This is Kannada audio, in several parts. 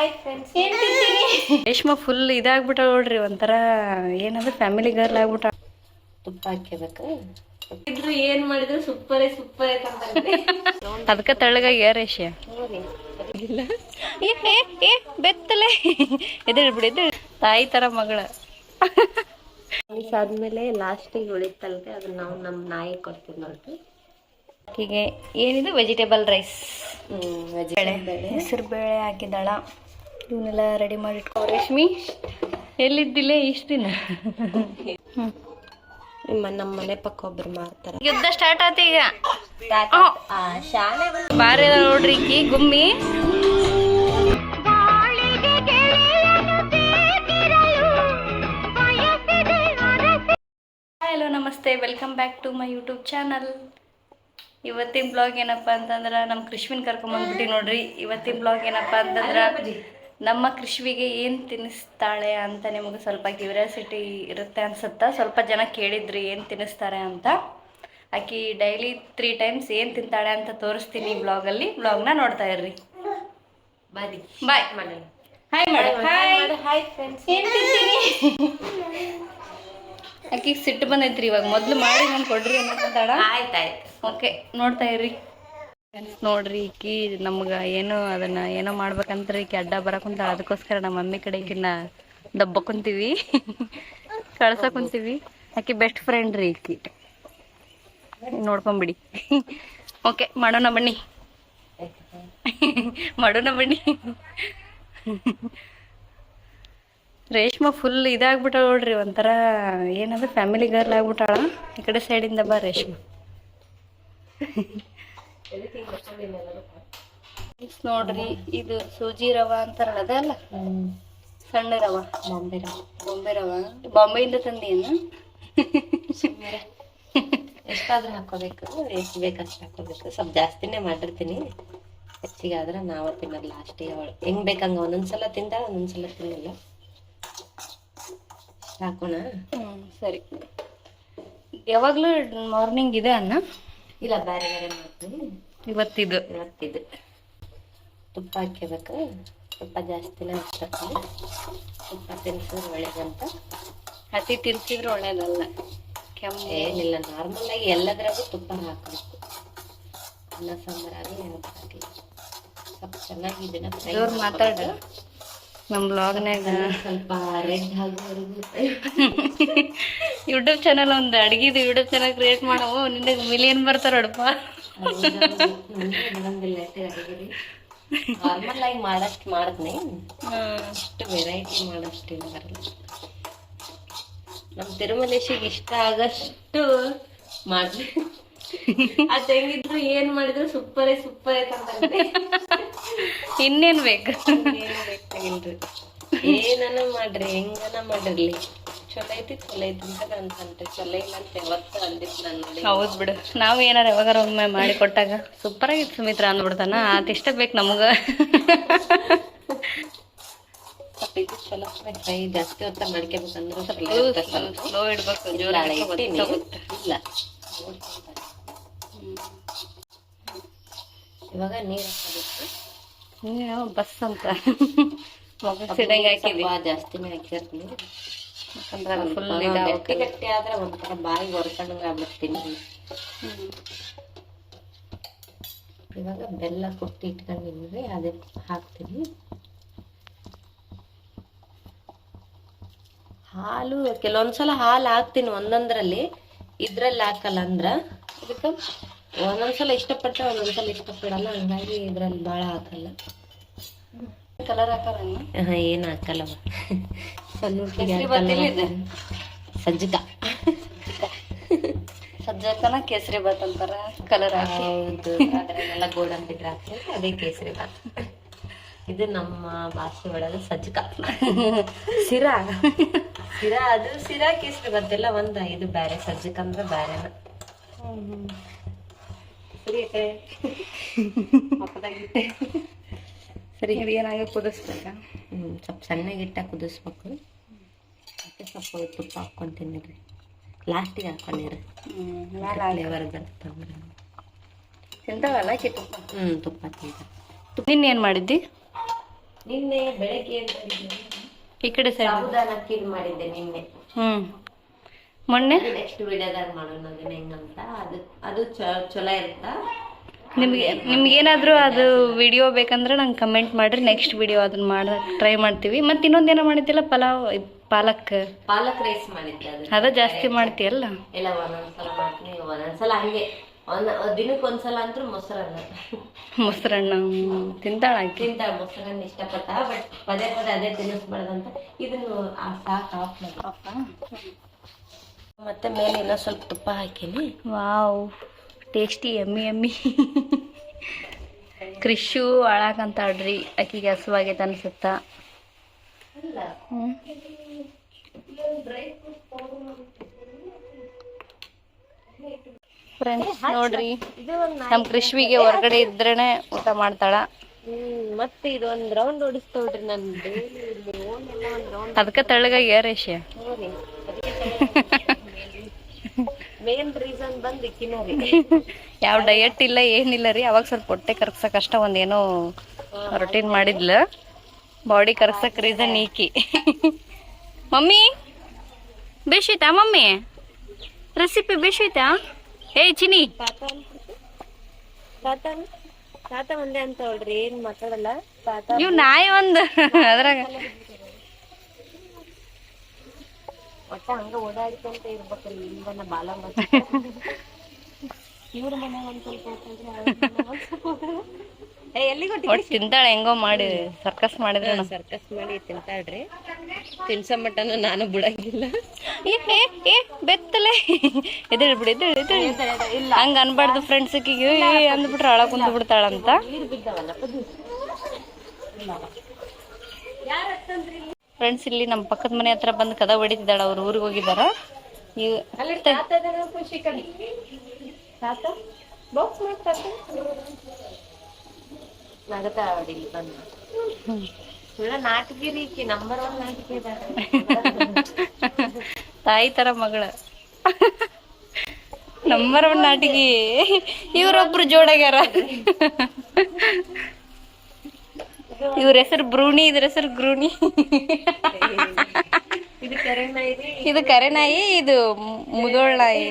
ಏನ್ ತಿಂತೀನಿ? ರೇಷ್ಮಾ ಫುಲ್ ಇದಾಗ್ಬಿಟ್ಟ ನೋಡ್ರಿ, ಒಂಥರ ಏನದು ಫ್ಯಾಮಿಲಿ ಗರ್ಲ್ ಆಗ್ಬಿಟ್ಟ. ತುಪ್ಪ ಹಾಕ್ಯಬೇಕು ಇದ್ರು ಏನ್ ಮಾಡಿದ್ರು ಸೂಪರ್ ಸೂಪರ್ ಐತಂತ ಅದಕ್ಕ ತಳ್ಳಗಾಗಿ ರೇಷ್ಯ ಬೆತ್ತಲೆ ಎದ್ದೇಳಿ ಬಿಡಿ, ಎದ್ದೇಳಿ. ತಾಯಿ ತರ ಮಗಳ. ಆದ್ಮೇಲೆ ಲಾಸ್ಟಿಗೆ ಉಳಿತಲ್ರಿ ಅದನ್ನ ನಾವು ನಮ್ ನಾಯಿ ಕೊಡ್ತೀವಿ ನೋಡ್ರಿ. ಹೀಗೆ ಏನಿದು ವೆಜಿಟೇಬಲ್ ರೈಸ್, ಹೆಸರು ಬೇಳೆ ಹಾಕಿದಾಳ. ಇವನ್ನೆಲ್ಲ ರೆಡಿ ಮಾಡಿ ಇಟ್ಕೋ. ರೇಷ್ಮಿ ಎಲ್ಲಿದ್ದಿಲ್ಲ ಇಷ್ಟ ದಿನ? ನಮ್ಮ ಮನೆ ಪಕ್ಕ ಒಬ್ರು ಮಾಡ್ತಾರ. ಯುದ್ಧ ಸ್ಟಾರ್ಟ್ ಆತ ಈಗ. ಬಾರಿ ಅದ ನೋಡ್ರಿ ಈಕಿ ಗುಮ್ಮಿ. ಹಲೋ ನಮಸ್ತೆ, welcome back to my YouTube channel. ಇವತ್ತಿನ ಬ್ಲಾಗ್ ಏನಪ್ಪ ಅಂತಂದ್ರೆ ನಮ್ಮ ಕೃಷ್ವಿನ ಕರ್ಕೊಂಬಂದ್ಬಿಟ್ಟು ನೋಡ್ರಿ. ಇವತ್ತಿನ ಬ್ಲಾಗ್ ಏನಪ್ಪ ಅಂತಂದ್ರೆ ನಮ್ಮ ಕೃಷ್ವಿಗೆ ಏನು ತಿನ್ನಿಸ್ತಾಳೆ ಅಂತ ನಿಮಗೆ ಸ್ವಲ್ಪ ಕ್ಯೂರಿಯಾಸಿಟಿ ಇರುತ್ತೆ ಅನ್ಸುತ್ತಾ. ಸ್ವಲ್ಪ ಜನ ಕೇಳಿದ್ರಿ ಏನು ತಿನ್ನಿಸ್ತಾರೆ ಅಂತ. ಆಕಿ ಡೈಲಿ 3 ಟೈಮ್ಸ್ ಏನು ತಿಂತಾಳೆ ಅಂತ ತೋರಿಸ್ತೀನಿ ಈ ಬ್ಲಾಗಲ್ಲಿ. ಬ್ಲಾಗ್ನ ನೋಡ್ತಾ ಇರ್ರಿ. Bye bye hi madam. Hi friends. ಏನು ತಿಂತೀನಿ? ಆಕಿಗೆ ಸಿಟ್ಟು ಬಂದೈತ್ರಿ ಇವಾಗ. ಮೊದಲು ಮಾಡಿ ನಾನು ಕೊಡ್ರಿ ಅನ್ನೋದಾಳ. ಆಯ್ತಾಯ್ತು, ಓಕೆ, ನೋಡ್ತಾ ಇರ್ರಿ. ನೋಡ್ರಿ ಈಕಿ ನಮ್ಗೆ ಏನೋ ಅದನ್ನ ಏನೋ ಮಾಡ್ಬೇಕಂತ ಈಕಿ ಅಡ್ಡ ಬರಕುಂತಾಳ. ಅದಕ್ಕೋಸ್ಕರ ನಮ್ಮ ಮಮ್ಮಿ ಕಡೆ ಈಕಿನ ದಬ್ಬ ಕುಂತೀವಿ, ಕಳ್ಸ ಕುಂತೀವಿ. ಆಕಿ ಬೆಸ್ಟ್ ಫ್ರೆಂಡ್ ರೀ ಈಕಿ, ನೋಡ್ಕೊಂಬಿಡಿ. ಓಕೆ, ಮಾಡೋಣ ಬನ್ನಿ, ಮಾಡೋಣ ಬನ್ನಿ. ರೇಷ್ಮಾ ಫುಲ್ ಇದಾಗ್ಬಿಟ್ಟ ನೋಡ್ರಿ, ಒಂಥರ ಏನದು ಫ್ಯಾಮಿಲಿ ಗರ್ಲ್ ಆಗ್ಬಿಟ್ಟಾಳ. ಈ ಕಡೆ ಸೈಡಿಂದ ಬಾ ರೇಷ್ಮಾ. ನೋಡ್ರಿ ಇದು ಸೂಜಿ ರವಾ ಅಂತಾರಲ್ಲ, ಅದಲ್ಲ ಸಣ್ಣ ರವ, ಬಾಂಬೆ ರವ. ಬಾಂಬೆಯಿಂದ ತಂದೇನು? ಎಷ್ಟಾದ್ರೂ ಹಾಕೋಬೇಕು, ಎಷ್ಟು ಬೇಕಷ್ಟು ಹಾಕೋಬೇಕು. ಸ್ವಲ್ಪ ಜಾಸ್ತಿನೇ ಮಾಡಿರ್ತೀನಿ. ಹೆಚ್ಚಿಗೆ ಆದ್ರೆ ನಾವ ತಿನ್ನಲ್ಲ. ಲಾಸ್ಟಿಗೆ ಅವಳು ಹೆಂಗ್ ಬೇಕಂಗ ಒಂದೊಂದ್ಸಲ ತಿಂತಾಳ, ಒಂದೊಂದ್ಸಲ ತಿನ್ನಲ್ಲ. ಹಾಕೋಣ. ಸರಿ. ಯಾವಾಗ್ಲೂ ಮಾರ್ನಿಂಗ್ ಇದೆ ಅನ್ನ? ಇಲ್ಲ, ಬೇರೆ ಬೇರೆ ಮಾಡ್ತೀನಿ. ಇವತ್ತಿದು ತುಪ್ಪ ಹಾಕ್ಯಬೇಕು. ತುಪ್ಪ ಜಾಸ್ತಿನೇ ಹಾಕ್ಬೇಕು. ತುಪ್ಪ ತಿನ್ಸಿದ್ರೆ ಒಳ್ಳೇದಂತ. ಹಸಿ ತಿನ್ಸಿದ್ರೆ ಒಳ್ಳೇದಲ್ಲ. ಏನಿಲ್ಲ, ನಾರ್ಮಲ್ ಆಗಿ ಎಲ್ಲದ್ರಾಗೂ ತುಪ್ಪ ಹಾಕಬೇಕು. ಅನ್ನ ಸಾಂಬಾರಾಗಿ ಹಾಕಿ ಸ್ವಲ್ಪ ಚೆನ್ನಾಗಿ ಇದನ್ನ ಫ್ರೈ ಮಾತಾಡ. ನಮ್ಮ ಬ್ಲಾಗ್ನಾಗ ಸ್ವಲ್ಪ ರೆಡ್ ಆಗೋವರೆಗೂ ಯೂಟ್ಯೂಬ್ ಚಾನಲ್, ಒಂದು ಅಡ್ಗಿದು ಯೂಟ್ಯೂಬ್ ಚಾನಲ್ ಕ್ರಿಯೇಟ್ ಮಾಡವು. ನಿನಗೆ ಮಿಲಿಯನ್ ಬರ್ತಾರ ನೋಡಪ್ಪ. ನಾರ್ಮಲ್ ಆಗಿ ಮಾಡಷ್ಟು ಮಾಡಿದ್ನಿ, ಅಷ್ಟು ವೆರೈಟಿ ಮಾಡಷ್ಟು ಬರಲ್ಲ. ನಮ್ ತಿರುಮಲೇಶಿಗೆ ಇಷ್ಟ ಆಗಷ್ಟು ಮಾಡ್ಲಿ. ಅದ್ ಹೆಂಗಿದ್ರು ಏನ್ ಮಾಡಿದ್ರು ಸೂಪರ್ ಸೂಪರ್ ಐತಂತ. ಇನ್ನೇನ್ ಬೇಕು? ಏನು ಬೇಕಾಗಿಲ್ರಿ, ಏನನ ಮಾಡ್ರಿ, ಹೆಂಗನ ಮಾಡಿರ್ಲಿ, ಚಲೋ ಐತಿ ಅಂತ ಅಂತಂದ್ರೆ ಚಲೋ ಇಲ್ಲ ಅಂತ ಯಾವತ್ತು ಅಂದಿತ್ತು ನಾನು. ಹೌದ್ ಬಿಡು, ನಾವು ಏನಾರ ಯಾವಾಗಾರ ಒಮ್ಮೆ ಮಾಡಿ ಕೊಟ್ಟಾಗ ಸೂಪರ್ ಆಗಿತ್ತು ಸುಮಿತ್ರ ಅಂದ್ಬಿಡ್ತಾನ. ಅದಿಷ್ಟ ಬೇಕು ನಮಗ. ಸ್ವಲ್ಪ ಇದು ಚಲೋ ಫ್ರೈ ಜಾಸ್ತಿ ಹೊತ್ತ ಮಾಡ್ಕೋಬೇಕಂದ್ರೆ ಸ್ಲೋ ಇಡ್ಬೇಕು. ಇಲ್ಲ, ಇವಾಗ ನೀರ್ ಹಾಕಬೇಕು. ಬಸ್ ಅಂತ ಸಿಡಂಗ್ ಹಾಕಿದ್ವಿ. ಜಾಸ್ತಿನೇ ಹಾಕಿರ್ತೀನಿ, ಯಾಕಂದ್ರೆ ಫುಲ್ ಗಟ್ಟಿ ಗಟ್ಟಿ ಆದ್ರೆ ಒಂಥರ ಬಾಯಿ ಹೊರ್ಕೊಂಡಂಗ ಆಗ್ಬಿಡ್ತೀನಿ. ಇವಾಗ ಬೆಲ್ಲ ಕುಟ್ಟಿ ಇಟ್ಕೊಂಡಿದ್ವಿ, ಅದೇ ಹಾಕ್ತೀನಿ. ಹಾಲು ಕೆಲವೊಂದ್ಸಲ ಹಾಲು ಹಾಕ್ತೀನಿ ಒಂದೊಂದ್ರಲ್ಲಿ, ಇದ್ರಲ್ಲಿ ಹಾಕಲ್ಲ. ಅಂದ್ರ ಅದಕ್ಕೆ ಒಂದೊಂದ್ಸಲ ಇಷ್ಟಪಟ್ಟೆ, ಒಂದೊಂದ್ಸಲ ಇಷ್ಟಪಡಲ್ಲ. ಹಂಗಾಗಿ ಇದ್ರಲ್ಲಿ ಬಾಳ ಹಾಕಲ್ಲ. ಕಲರ್ ಹಾಕಲ್ಲ? ಏನ್ ಹಾಕಲ್ಲವ. ಸಜ್ಜಕನ ಕೇಸರಿ ಬಾತ್ ಅಂತಾರ ಕಲರ್ ಹಾಕಿ. ಹೌದು, ಅದ್ರಲ್ಲೆಲ್ಲ ಗೋಲ್ಡನ್ ಬಿಟ್ರೆ ಹಾಕ್ತೀವಿ, ಅದೇ ಕೇಸರಿ ಬಾತ್. ಇದು ನಮ್ಮ ಭಾಷೆ ಒಳಗೆ ಸಜ್ಜಕ. ಸಿರಾ ಅದು ಸಿರಾ ಕೇಸರಿ ಬಾತ್ ಎಲ್ಲ ಒಂದ. ಇದು ಬ್ಯಾರೆ, ಸಜ್ಜಕ ಅಂದ್ರೆ ಬ್ಯಾರೆನ. ಸರಿ, ಏನಾಗ ಕುದಿಸ್ಬೇಕ? ಸ್ವಲ್ಪ ಸಣ್ಣಗಿಟ್ಟ ಕುದಿಸ್ಬೇಕು. ಮತ್ತೆ ಸ್ವಲ್ಪ ತುಪ್ಪ ಹಾಕ್ಕೊಂತೀನಿ ರೀ, ಲಾಸ್ಟಿಗೆ ಹಾಕೊಂಡಿರಿ. ಫ್ಲೇವರ್ ಬರ್ತಂದ್ರೆ ತಿಂತಾವಲ್ಲ ತುಪ್ಪ. ತುಪ್ಪ ತಿಂತ. ನಿನ್ನೇನು ಮಾಡಿದ್ದಿ? ನಿನ್ನೆ ಬೆಳಗ್ಗೆ ಅಂತ ಈ ಕಡೆ ಸೈಡ್. ಸಾಬುದಾನ ಅಕ್ಕಿದ್ ಮಾಡಿದ್ದೆ ನಿನ್ನೆ. ಮೊನ್ನೆ ನೆಕ್ಸ್ಟ್ ವಿಡಿಯೋದಾಗ ಮಾಡೋಣ ಅದನ್ನ ಹೆಂಗಂತ. ಅದು ಚಲೋ ಇರುತ್ತಾ. ನಿಮ್ಗೇನಾದರೂ ಅದು ವಿಡಿಯೋ ಬೇಕಂದ್ರೆ ನಂಗೆ ಕಮೆಂಟ್ ಮಾಡಿರಿ, ನೆಕ್ಸ್ಟ್ ವಿಡಿಯೋ ಅದನ್ನ ಟ್ರೈ ಮಾಡ್ತೀವಿ. ಮತ್ತು ಇನ್ನೊಂದೇನೋ ಮಾಡಿದ್ದಿಲ್ಲ, ಪಾಲಕ್ ರೈಸ್ ಮಾಡಿದ್ದೆ. ಅದ ಜಾಸ್ತಿ ಮಾಡ್ತೀಯಲ್ಲ? ಇಲ್ಲ, ಒಂದೊಂದ್ಸಲ ಮಾಡ್ತೀನಿ, ಒಂದೊಂದ್ಸಲ ಹಂಗೆ ದಿನಕ್ಕೆ ಒಂದ್ಸಲ ಅಂತೂ ಮೊಸರನ್ನ ತಿಂತಾಳ ಮೊಸರನ್ನ ಇಷ್ಟಪಟ್ಟ. ಬಟ್ ಪದೇ ಅದೇ ತಿನ್ನಿಸ್ಬಾರ್ದಂತ ಇದನ್ನು ಸಾಕು ಆಫ್ ಮತ್ತೆ ಮೇಲೆ ಇನ್ನೂ ಸ್ವಲ್ಪ ತುಪ್ಪ ಹಾಕೀನಿ. ವಾವ್, ಟೇಸ್ಟಿ, ಎಮ್ಮಿ. ಕೃಷು ಆಳಾಕಂತಾಳ್ರಿ, ಆಕಿಗೆ ಹಸುವಾಗೈತೆ ಅನ್ಸುತ್ತ. ಫ್ರೆಂಡ್ಸ್ ನೋಡ್ರಿ, ನಮ್ ಕೃಷ್ವಿಗೆ ಹೊರಗಡೆ ಇದ್ರೇನೆ ಊಟ ಮಾಡ್ತಾಳ. ಮತ್ತೆ ಇದು ಒಂದ್ ರೌಂಡ್ ಓಡಿಸ್ತೋಡ್ರಿ ನಂದು. ಅದಕ್ಕೆ ತೆಳ್ಳಗಾಗಿ ಏರೇಶ ಮೇನ್ ರೀಸನ್ ಬಂದು ಇಕ್ಕಿನರಿ. ಯಾವ ಡಯಟ್ ಇಲ್ಲ ಏನಿಲ್ಲ ರೀ. ಅವಾಗ ಸ್ವಲ್ಪ ಹೊಟ್ಟೆ ಕರ್ಗ್ಸಕ್ ಅಷ್ಟ ಒಂದೇನೋ ರೊಟೀನ್ ಮಾಡಿದ್ಲ. ಬಾಡಿ ಕರ್ಗ್ಸಕ್ ರೀಸನ್ ಈಕಿ. ಮಮ್ಮಿ ಬೇಷೈತಾ? ಮಮ್ಮಿ ರೆಸಿಪಿ ಬೇಷೈತಾ? ಏ ಚಿನಿ, ತಾತ ಒಂದೇ ಅಂತ ಹೇಳ್ರಿ, ಏನ್ ಮಾತಾಡಲ್ಲ. ತಾತ ನೀವು ನಾಯಿ ಒಂದು ಅದ್ರಾಗ ಒಟ್ಟ ಹಂಗ ಓಡಾಡ್ಕೊಂತ ಇರ್ಬೇಕಲ್ಲ. ಇಲ್ಲಿಂದ ಬಾಲ ಇವ್ರ ಮನೆ ಒಂದ್ ಸ್ವಲ್ಪ ಒಟ್ಟು ತಿಂತಾಳೆ, ಹೆಂಗೋ ಮಾಡಿ ಸರ್ಕಸ್ ಮಾಡಿದ್ರೆ. ಸರ್ಕಸ್ ಮಾಡಿ ತಿಂತಾಳ್ರಿ. ತಿನ್ಸೋ ಮಟ್ಟನು ನಾನು ಬಿಡಂಗಿಲ್ಲ. ಏ ಬೆತ್ತಲೆ ಎದ್ದೇಳಿ ಬಿಡಿ, ಇಲ್ಲ ಹಂಗ ಅನ್ಬಾರ್ದು ಫ್ರೆಂಡ್ಸ್. ಅಂದ್ಬಿಟ್ರೆ ಅಳ ಕುಂದು ಬಿಡ್ತಾಳಂತ. ಫ್ರೆಂಡ್ಸ್, ಇಲ್ಲಿ ನಮ್ಮ ಪಕ್ಕದ ಮನೆ ಹತ್ರ ಬಂದು ಕದ ಹೊಡಿತಿದ್ದಾಳ. ಅವ್ರು ಊರಿಗೆ ಹೋಗಿದ್ದಾರ. ನಂಬರ್ 1 ನಾಟಕಿ ತಾಯಿ ತರ ಮಗಳ. ನಂಬರ್ 1 ನಾಟಕಿ. ಇವ್ರೊಬ್ರು ಜೋಡಾಗ್ಯಾರ. ಇವ್ರ ಹೆಸರು ಬ್ರೂನಿ, ಇದ್ರ ಹೆಸರು ಗ್ರೂನಿ. ಇದು ಕರೆನಾಯಿ, ಇದು ಮುದೋಳ್ ನಾಯಿ.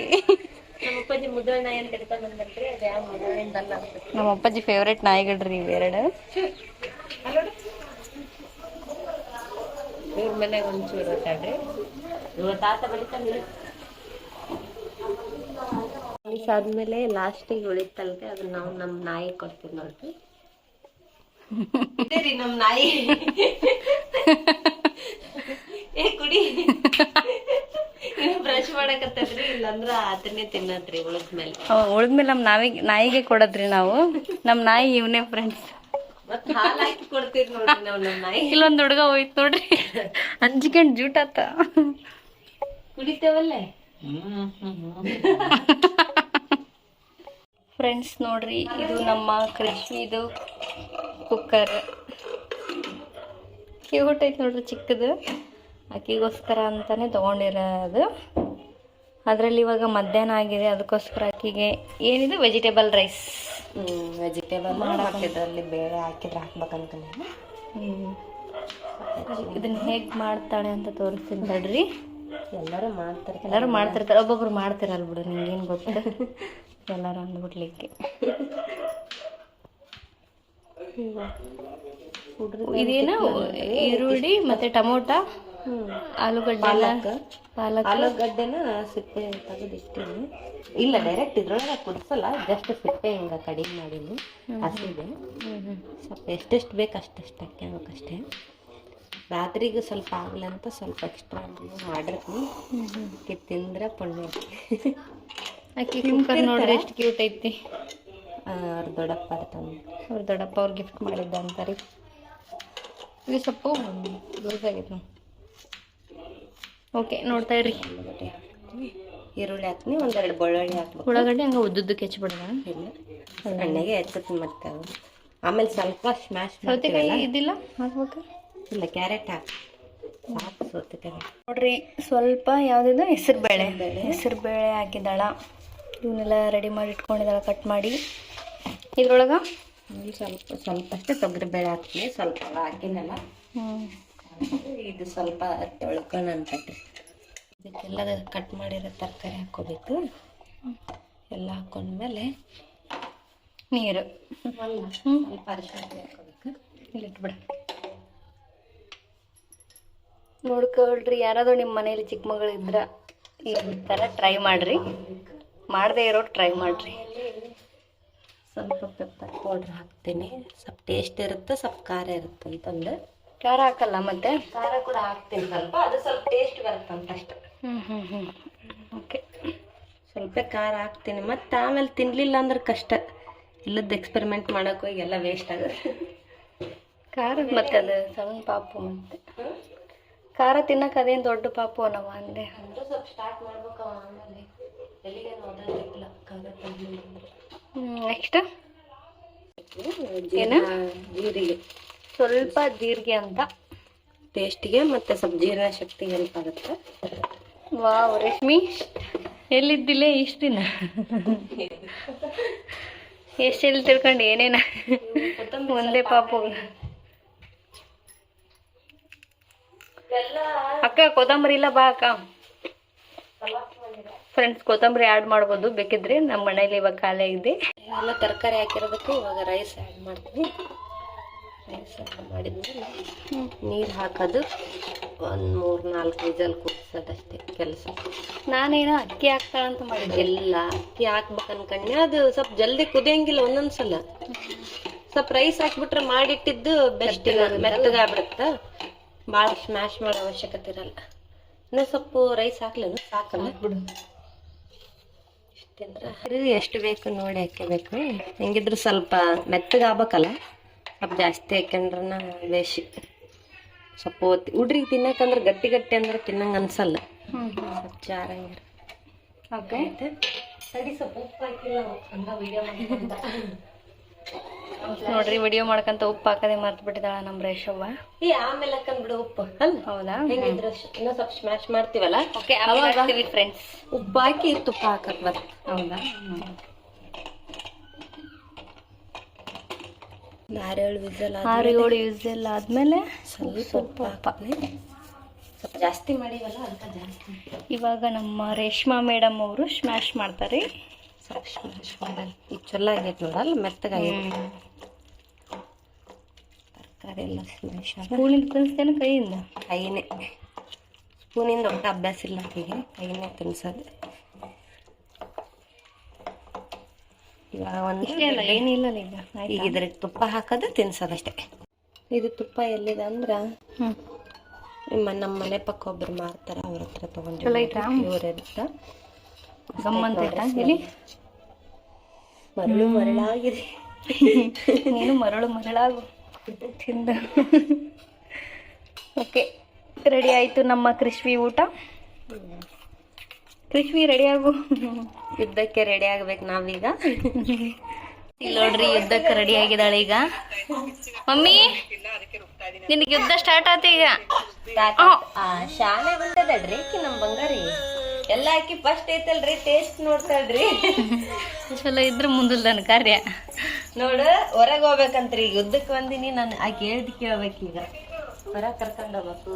ನಮ್ಮ ಅಪ್ಪಾಜಿ ಫೇವ್ರೇಟ್ ನಾಯಿಗಳ್ರಿ ಇವೆರಡು. ಇವ್ರ ಮನೆ ಒಂಚೂರು ಹೊತ್ತಾಡ್ರಿ. ಇವ್ರ ತಾತ ಬೆಳಿತಾನೆ. ಆದ್ಮೇಲೆ ಲಾಸ್ಟಿಗೆ ಉಳಿತಲ್ರಿ, ಅದನ್ನ ನಾವು ನಮ್ ನಾಯಿ ಕೊಡ್ತೀವಿ ನೋಡ್ರಿ. ಇದೇ ರೀ ನಮ್ ನಾಯಿ. ಏ ಕುಡಿ, ಬ್ರಷ್ ಮಾಡಕತ್ತದ್ರಿ. ಇಲ್ಲಂದ್ರ ಅದನ್ನೇ ತಿನ್ನತ್ರಿ ಉಳಿದ್ಮೇಲೆ ನಮ್ ನಾಯಿಗೆ ಕೊಡದ್ರಿ ನಾವು. ನಮ್ ನಾಯಿ ಇವನೇ ಫ್ರೆಂಡ್ಸ್. ಮತ್ ಹಾಲ್ ಹಾಕಿ ಕೊಡ್ತೀರಿ ನೋಡ್ರಿ ನಾವ್ ನಮ್ ನಾಯಿ. ಇಲ್ಲೊಂದ್ ಹುಡುಗ ಹೋಯ್ತು ನೋಡ್ರಿ, ಅಂಜಿಕೊಂಡ್ ಜೂಟಾತ. ಕುಡಿತೇವಲ್ಲೇ ಫ್ರೆಂಡ್ಸ್ ನೋಡ್ರಿ, ಇದು ನಮ್ಮ ಕೃಷಿದು ಕುಕ್ಕರ್. ಕ್ಯೂಟ್ ಐತೆ ನೋಡ್ರಿ, ಚಿಕ್ಕದು. ಅಕ್ಕಿಗೋಸ್ಕರ ಅಂತಾನೆ ತೊಗೊಂಡಿರೋದು. ಅದರಲ್ಲಿ ಇವಾಗ ಮಧ್ಯಾಹ್ನ ಆಗಿದೆ, ಅದಕ್ಕೋಸ್ಕರ ಅಕ್ಕಿಗೆ ಏನಿದೆ ವೆಜಿಟೇಬಲ್ ರೈಸ್. ವೆಜಿಟೇಬಲ್ ಹಾಕಿದ್ರಲ್ಲಿ ಬೇಳೆ ಹಾಕಿದ್ರೆ ಹಾಕ್ಬೇಕಂತ. ಇದನ್ನ ಹೇಗೆ ಮಾಡ್ತಾಳೆ ಅಂತ ತೋರಿಸ್ತೀನಿ ತಡ್ರಿ. ಎಲ್ಲರೂ ಮಾಡ್ತಿರ್ತಾರೆ, ಒಬ್ಬೊಬ್ರು ಮಾಡ್ತಿರಲ್ಲ ಬಿಡು, ನಿಂಗೇನು ಗೊತ್ತ. ಎಲ್ಲರೂ ಅಂದ್ಬಿಡ್ಲಿಕ್ಕೆ. ಇದೇನು ಈರುಳ್ಳಿ ಮತ್ತೆ ಟೊಮೊಟೊ, ಆಲೂಗಡ್ಡೆನ ಸಿಪ್ಪೆ ತೆಗೆದು ಇಟ್ಟಿನಿ. ಇಲ್ಲ, ಡೈರೆಕ್ಟ್ ಇದ್ರೊಳಗೆ ಕುದಿಸಲ್ಲ, ಜಸ್ಟ್ ಸಿಪ್ಪೆ ಹಿಂಗ ಕಡಿಮೆ ಮಾಡೀನಿ. ಹಸಿದೆ ಸ್ವಲ್ಪ ಎಷ್ಟೆಷ್ಟು ಬೇಕು ಅಷ್ಟೆಷ್ಟು ಹಾಕ್ಯಬೇಕಷ್ಟೇ. ರಾತ್ರಿಗೂ ಸ್ವಲ್ಪ ಆಗಲಿ ಅಂತ ಸ್ವಲ್ಪ ಎಕ್ಸ್ಟ್ರಾ ಮಾಡಿರ್ತೀನಿ. ತಿಂದ್ರೆ ಪುಣ್ಯ. ಅಕ್ಕಿ ಕುಕ್ಕರ್ ನೋಡ್ರಿ ಎಷ್ಟು ಕ್ಯೂಟ್ ಐತಿ. ಅವ್ರ ದೊಡ್ಡಪ್ಪ ಅವ್ರ ಗಿಫ್ಟ್ ಮಾಡಿದ್ದ ಅಂತಾರೆ. ಇದು ಸ್ವಲ್ಪ ಲೂಸ್ ಆಗೈತೆ. ಓಕೆ, ನೋಡ್ತಾ ಇರ್ರಿ. ಈರುಳ್ಳಿ ಹಾಕ್ತೀನಿ, ಒಂದೆರಡು ಬೆಳ್ಳುಳ್ಳಿ ಹಾಕ್ಬೇಕು. ಉಳ್ಳಾಗಡ್ಡೆ ಹಂಗೆ ಉದ್ದುದ್ದಕ್ಕೆ ಹೆಚ್ಚಿಬಿಡೋಣ. ಇಲ್ಲ, ಎಣ್ಣೆಗೆ ಹೆಚ್ಚುತ್ತೆ. ಮತ್ತೆ ಆಮೇಲೆ ಸ್ವಲ್ಪ ಸ್ಮ್ಯಾಶ್ ಸೌತೆಕಾಯಿ ಇದಿಲ್ಲ ಹಾಕ್ಬೇಕು. ಇಲ್ಲ, ಕ್ಯಾರೆಟ್ ಹಾಕಿ ಸಾಕು. ಸೌತೆಕಾಯಿ ನೋಡ್ರಿ, ಸ್ವಲ್ಪ ಯಾವುದಿದೆ ಹೆಸರು ಬೇಳೆ ಹಾಕಿದ್ದಾಳ. ಇವನ್ನೆಲ್ಲ ರೆಡಿ ಮಾಡಿ ಇಟ್ಕೊಂಡಿದ್ದಾಳ ಕಟ್ ಮಾಡಿ. ಇದ್ರೊಳಗೆ ಸ್ವಲ್ಪ ಸ್ವಲ್ಪ ಅಷ್ಟೇ ತೊಗರಿಬೇಳೆ ಹಾಕ್ತೀನಿ, ಸ್ವಲ್ಪ ಹಾಕಿನಲ್ಲ. ಇದು ಸ್ವಲ್ಪ ತೊಳ್ಕೊಂಡು ಅನ್ಕಟ್ರಿ. ಇದಕ್ಕೆಲ್ಲ ಕಟ್ ಮಾಡಿರೋ ತರಕಾರಿ ಹಾಕ್ಕೋಬೇಕು. ಎಲ್ಲ ಹಾಕೊಂಡ್ಮೇಲೆ ನೀರು ಸ್ವಲ್ಪ ಅರಿಶಿನ ಹಾಕೋಬೇಕು. ಇಲ್ಲಿಟ್ಬಿಡ. ನೋಡ್ಕೊಳ್ರಿ, ಯಾರಾದರೂ ನಿಮ್ಮ ಮನೇಲಿ ಚಿಕ್ಕ ಮಗಳಿದ್ರ ಈ ಥರ ಟ್ರೈ ಮಾಡಿರಿ, ಮಾಡದೇ ಇರೋರು ಟ್ರೈ ಮಾಡಿರಿ. ಸ್ವಲ್ಪ ಪೆಪ್ಪರ್ ಪೌಡ್ರ್ ಹಾಕ್ತೀನಿ, ಸ್ವಲ್ಪ ಟೇಸ್ಟ್ ಇರುತ್ತೆ, ಸ್ವಲ್ಪ ಖಾರ ಇರುತ್ತೆ ಅಂತಂದು. ಖಾರ ಹಾಕಲ್ಲ ಮತ್ತೆ? ಖಾರ ಕೂಡ ಹಾಕ್ತೀನಿ ಸ್ವಲ್ಪ, ಅದು ಸ್ವಲ್ಪ ಟೇಸ್ಟ್ ಬರುತ್ತೆ ಅಂತ ಅಷ್ಟೆ. ಓಕೆ, ಸ್ವಲ್ಪ ಖಾರ ಹಾಕ್ತೀನಿ. ಮತ್ತು ಆಮೇಲೆ ತಿನ್ನಲಿಲ್ಲ ಅಂದ್ರೆ ಕಷ್ಟ. ಇಲ್ಲದ್ದು ಎಕ್ಸ್ಪೆರಿಮೆಂಟ್ ಮಾಡೋಕೆ ಹೋಗಿ ಎಲ್ಲ ವೇಸ್ಟ್ ಆಗುತ್ತೆ. ಖಾರ ಮತ್ತೆ ಅದು ಸಣ್ಣ ಪಾಪು, ಮತ್ತೆ ಖಾರ ತಿನ್ನಕ್ಕೆ ಅದೇನು ದೊಡ್ಡ ಪಾಪು ಅನ್ನವ ಅಂದೆ. ಅಂದ್ರೆ ಸ್ವಲ್ಪ ಸ್ಟಾರ್ಟ್ ಮಾಡ್ಬೇಕು, ಆಮೇಲೆ ಎಲ್ಲಿಗೆ ಓದೋದಿಲ್ಲ ಖಾರ ತಿನ್ನಲಿಲ್ಲ ಅಂದ್ರೆ. ನೆಕ್ಸ್ಟ್ ಏನು? ಜೀರಿಗೆ, ಸ್ವಲ್ಪ ಜೀರಿಗೆ ಅಂತ ಟೇಸ್ಟಿಗೆ ಮತ್ತು ಸ್ವಲ್ಪ ಜೀರ್ಣ ಶಕ್ತಿಗೆ ಹೆಲ್ಪ್ ಆಗುತ್ತೆ. ವಾವ್ ರೇಷ್ಮಿ, ಎಲ್ಲಿದ್ದಿಲ್ಲ ಇಷ್ಟು ದಿನ? ಎಷ್ಟೆಲ್ಲಿ ತಿಳ್ಕೊಂಡು ಏನೇನ ಒಂದೇ ಪಾಪು. ಅಕ್ಕ ಕೊತ್ತಂಬರಿ ಇಲ್ಲ ಬಾ ಅಕ್ಕ. ಫ್ರೆಂಡ್ಸ್, ಕೊತ್ತಂಬರಿ ಆ್ಯಡ್ ಮಾಡ್ಬೋದು ಬೇಕಿದ್ರೆ, ನಮ್ಮ ಮನೇಲಿ ಇವಾಗ ಖಾಲಿ ಆಗಿದೆ. ಎಲ್ಲ ತರಕಾರಿ ಹಾಕಿರೋದಕ್ಕೆ ಇವಾಗ ರೈಸ್ ಆ್ಯಡ್ ಮಾಡ್ತೀನಿ. ರೈಸ್ ಆ್ಯಡ್ ಮಾಡಿದ್ಮೇಲೆ ನೀರು ಹಾಕೋದು, ಒಂದು 3-4 ವಿಜಲ್ ಕುದಿಸೋದಷ್ಟೇ ಕೆಲಸ. ನಾನೇನೋ ಅಕ್ಕಿ ಹಾಕ್ತಾಳಂತ ಮಾಡಿದ್ದೆ. ಎಲ್ಲ ಅಕ್ಕಿ ಹಾಕ್ಬೇಕು ಅನ್ಕೊಂಡೆ, ಅದು ಸ್ವಲ್ಪ ಜಲ್ದಿ ಕುದಿಯಂಗಿಲ್ಲ ಒಂದೊಂದ್ಸಲ. ಸ್ವಲ್ಪ ರೈಸ್ ಹಾಕ್ಬಿಟ್ರೆ ಮಾಡಿಟ್ಟಿದ್ದು ಬೆಸ್ಟ್, ಮೆತ್ತಗಾಗ್ಬಿಡುತ್ತೆ, ಭಾಳ ಸ್ಮ್ಯಾಶ್ ಮಾಡೋ ಅವಶ್ಯಕತೆ ಇರಲ್ಲ. ಇನ್ನೂ ಸ್ವಲ್ಪ ರೈಸ್ ಹಾಕ್ಲೇನು? ಸಾಕಲ್ಲ ಬಿಡು. ಎಷ್ಟು ಬೇಕು ನೋಡಿ ಹಾಕಬೇಕು. ಹೆಂಗಿದ್ರು ಸ್ವಲ್ಪ ಮೆತ್ತಗಾಗಬೇಕಲ್ಲ, ಸ್ವಲ್ಪ ಜಾಸ್ತಿ ಹಾಕ್ಯಂಡ್ರನ ಬೇಷಿ. ಸ್ವಲ್ಪ ಹುಡ್ರಿಗೆ ತಿನ್ನಕಂದ್ರೆ ಗಟ್ಟಿ ಗಟ್ಟಿ ಅಂದ್ರೆ ತಿನ್ನಂಗೆ ಅನ್ಸಲ್ಲ, ಸ್ವಲ್ಪ ಚಾರಂಗಿರ. ಓಕೆ, ಸರಿ, ಸ್ವಲ್ಪ ಉಪ್ಪು ಹಾಕಿಲ್ಲ ಅಂತ ವಿಡಿಯೋ ಮಾಡ್ಕೊಂಡ. ನೋಡ್ರಿ, ವಿಡಿಯೋ ಮಾಡ್ಕೊಂತ ಉಪ್ಪು ಹಾಕದೆ ಮರ್ತು ಬಿಟ್ಟಿದ್ದಾಳ ನಮ್ಮ ರೇಷವ್ವ. ಆಮೇಲೆ ಹಾಕಂದ್ಬಿಡು ಉಪ್ಪು. ಅಲ್ಲ, ಹೌದಾ? ಹೆಂಗಿದ್ರು ಇನ್ನೂ ಸ್ವಲ್ಪ ಸ್ಮ್ಯಾಶ್ ಮಾಡ್ತೀವಲ್ಲ, ಓಕೆ, ಅವಾಗ ಹಾಕ್ತೀವಿ ಫ್ರೆಂಡ್ಸ್. ಉಪ್ಪು ಹಾಕಿ ತುಪ್ಪ ಹಾಕಕ್ ಬರ್ತದೆ. ಹೌದಾ? 6-7 ವಿಸಲ್ 6-7 ವಿಸಲ್ ಆದ್ಮೇಲೆ ಸ್ವಲ್ಪ ಜಾಸ್ತಿ ಮಾಡಿವಲ್ಲ ಅಂತ ಜಾಸ್ತಿ. ಇವಾಗ ನಮ್ಮ ರೇಷ್ಮಾ ಮೇಡಮ್ ಅವರು ಸ್ಮ್ಯಾಶ್ ಮಾಡ್ತಾರೆ. ಸ್ವಲ್ಪ ಸ್ಮ್ಯಾಶ್ ಮಾಡಲ್ಲ, ಈಗ ಚಲೋ ಆಗೈತೆ ನೋಡಲ್ಲ, ಮೆತ್ತಗಾಗೈತೆ ತರಕಾರಿ ಎಲ್ಲ ಸ್ಮ್ಯಾಶ್ ಆಗ. ಸ್ಪೂನಿಂದ ತಿನ್ನಿಸ್ತೇನೆ ಕೈಯಿಂದ? ಕೈನೇ, ಸ್ಪೂನಿಂದ ಒಟ್ಟು ಅಭ್ಯಾಸ ಇಲ್ಲ ಆಕೆಗೆ, ಕೈನೇ ತಿನ್ಸೋದು. ಇವಾಗ ಒಂದು ಏನಿಲ್ಲ ಈಗ ಇದ್ರಿಗೆ ತುಪ್ಪ ಹಾಕೋದು, ತಿನ್ಸೋದಷ್ಟೇ. ಇದು ತುಪ್ಪ ಎಲ್ಲಿದೆ ಅಂದ್ರೆ ನಮ್ಮ ಮನೆ ಪಕ್ಕ ಒಬ್ರು ಮಾರ್ತಾರ, ಅವ್ರ ಹತ್ರ ತಗೊಂಡು ಇವ್ರಿರ್ತ ಇಲ್ಲಿ ಮರಳು ಮರಳಾಗಿದೆ. ನೀನು ಮರಳಾಗು ತಿಂದ. ಓಕೆ, ರೆಡಿ ಆಯಿತು ನಮ್ಮ ಕ್ರಿಸ್ಪಿ ಊಟ. ಕ್ರಿಸ್ಪಿ ರೆಡಿ ಆಗು. ಯುದ್ಧಕ್ಕೆ ರೆಡಿ ಆಗ್ಬೇಕು ನಾವೀಗ. ಇಲ್ಲಿ ನೋಡ್ರಿ, ಯುದ್ಧಕ್ಕೆ ರೆಡಿ ಆಗಿದ್ದಾಳೆ ಈಗ. ಮಮ್ಮಿ, ನಿನಗೆ ಯುದ್ಧ ಸ್ಟಾರ್ಟ್ ಆತ ಈಗ. ಶಾಲೆ ಬಂದದಲ್ರಿ ನಮ್ ಬಂಗಾರಿ, ಎಲ್ಲ ಹಾಕಿ ಫಸ್ಟ್ ಐತಲ್ರಿ, ಟೇಸ್ಟ್ ನೋಡ್ತಾಳ್ರಿ. ಚಲೋ ಇದ್ರೆ ಮುಂದಲ್ದನ್ ಕಾರ್ಯ. ನೋಡು, ಹೊರಗೆ ಹೋಗ್ಬೇಕಂತ್ರಿ, ಈಗ ಯುದ್ಧಕ್ಕೆ ಬಂದಿನಿ ನಾನು. ಆಕೆ ಹೇಳ್ದು ಕೇಳ್ಬೇಕೀಗ, ಹೊರಗೆ ಕರ್ಕೊಂಡು ಹೋಗ್ಬೇಕು.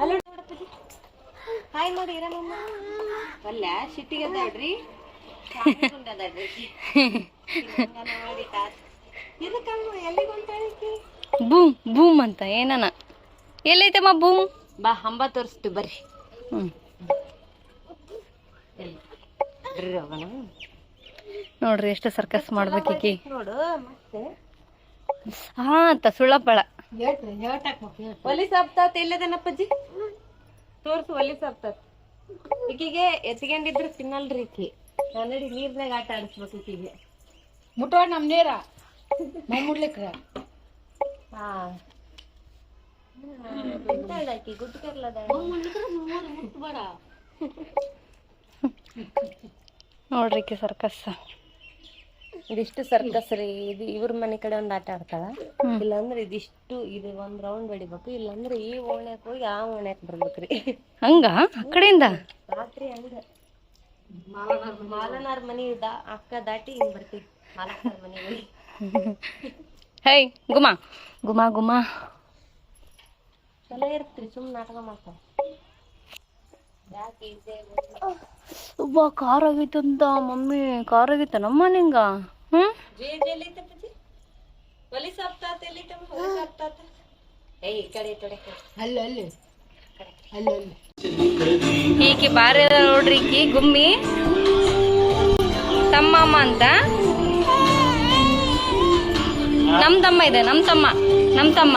ಅಲ್ಲ ಹಾಯ್ ನೋಡಿ ಇರಮ್ಮ, ಅಲ್ಲ ಸಿಟ್ಟಿಗೆ ಅದಾಳ್ರಿ. ಬೂಮ್ ಬೂಮ್ ಅಂತ ಏನನ ಎಲ್ಲೈತಮ್ಮ ಬೂಮ್? ಬಾ, ಹಂಬ ತೋರಿಸ್ತೀವಿ ಬರ್ರಿ. ನೋಡ್ರಿ ಎಷ್ಟು ಸರ್ಕಸ್ ಮಾಡ್ಬೇಕೀಕಿ. ನೋಡು ಮತ್ತೆ ಹಾ ಸುಳ್ಳಪ್ಪಳ ಒಲಿ ಸಾಪ್ತಾತ ಎಲ್ಲದನಪ್ಪಜ್ಜಿ, ತೋರ್ಸು ಒಲಿ ಸಾಪ್ತಾತ. ಈಕಿಗೆ ಎತ್ಕೊಂಡಿದ್ರು ತಿನ್ನಲ್ರಿ ಈಕಿ. ನೋಡಿ, ನೀರ್ನಾಗ ಆಟ ಆಡಿಸ್ಬೇಕು ಈಕಿಗೆ. ಮುಟ್ಟೋಣ ನಮ್ ನೀರ ಮುಡ್ಲಿಕ್ರ. ಹಾ, ಆಕಿ ಗುಡ್ ಕರ್ಲದ. ನೋಡ್ರಿ ಸರ್ಕಸ್. ಇದಿಷ್ಟು ಸರ್ಕಸ್ ರೀ. ಇದು ಇವ್ರ ಮನೆ ಕಡೆ ಒಂದ್ ಆಟ ಆಡ್ತಾಳ. ಇಲ್ಲಾಂದ್ರೆ ಇದಿಷ್ಟು, ಇದು ಒಂದ್ ರೌಂಡ್ ಹೊಡಿಬೇಕು. ಇಲ್ಲಾಂದ್ರೆ ಈ ಓಣ್ಯಾಕ್ ಹೋಗಿ ಆ ಓಣ್ಯಾಕ್ ಬರ್ಬೇಕ್ರಿ. ಹಂಗ ಆ ಕಡೆಯಿಂದ ರಾತ್ರಿ ಹಂಗ ಮಾಲನಾರ್ ಮನಿ ಅಕ್ಕ ದಾಟಿ ಹಿಂಗ್ ಬರ್ತೀವಿ ಮಾಲಕರ ಮನೆಗೆ. ಹೇ ಗುಮಾ ಗುಮಾ ಗುಮಾ ಚಲೋ ಇರ್ತೀರಿ ಸುಮ್ಮನೆ ನಾಟಕ ಮಾಡ್ತಾರೆ. ಒಬ್ಬ ಕಾರ್ ಆಗೈತಂತ ಮಮ್ಮಿ, ಕಾರ್ ಆಗೈತ ನಮ್ಮ ನಿಂಗ. ಹ್ಮ್ ಅಲ್ಲಿ ಅಲ್ಲಿ ಅಲ್ಲಿ ಅಲ್ಲಿ ಈಕಿ ಬಾರಿ ಅದ ನೋಡ್ರಿ, ಈಕಿ ಗುಮ್ಮಿ ತಮ್ಮಮ್ಮ ಅಂತ. ನಮ್ ತಮ್ಮ ಇದೆ, ನಮ್ ತಮ್ಮ